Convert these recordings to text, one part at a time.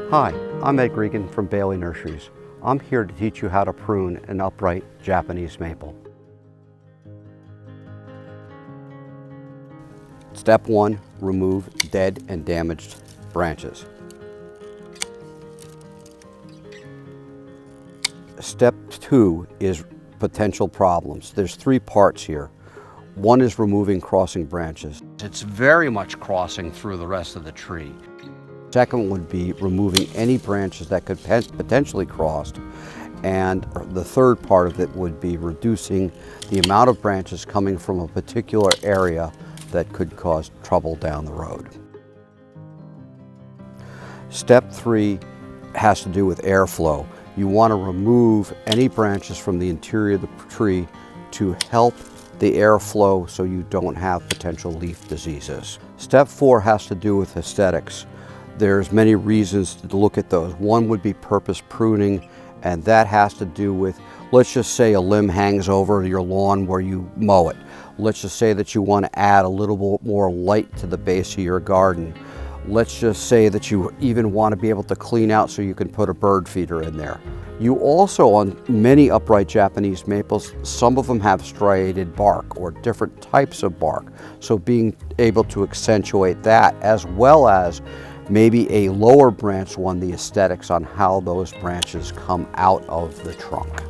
Hi, I'm Ed Gregan from Bailey Nurseries. I'm here to teach you how to prune an upright Japanese maple. Step 1, remove dead and damaged branches. Step 2 is potential problems. There's 3 parts here. One is removing crossing branches. It's very much crossing through the rest of the tree. Second would be removing any branches that could potentially cross. And the third part of it would be reducing the amount of branches coming from a particular area that could cause trouble down the road. Step 3 has to do with airflow. You want to remove any branches from the interior of the tree to help the airflow so you don't have potential leaf diseases. Step 4 has to do with aesthetics. There's many reasons to look at those. One would be purpose pruning, and that has to do with, let's just say a limb hangs over your lawn where you mow it. Let's just say that you want to add a little bit more light to the base of your garden. Let's just say that you even want to be able to clean out so you can put a bird feeder in there. You also, on many upright Japanese maples, some of them have striated bark or different types of bark. So being able to accentuate that, as well as maybe a lower branch one, the aesthetics on how those branches come out of the trunk.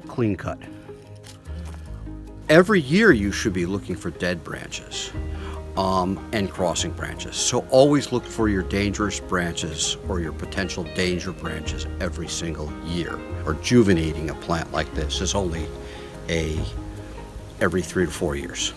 Clean cut. Every year you should be looking for dead branches and crossing branches. So always look for your dangerous branches or your potential danger branches every single year. Rejuvenating a plant like this is only every 3 to 4 years.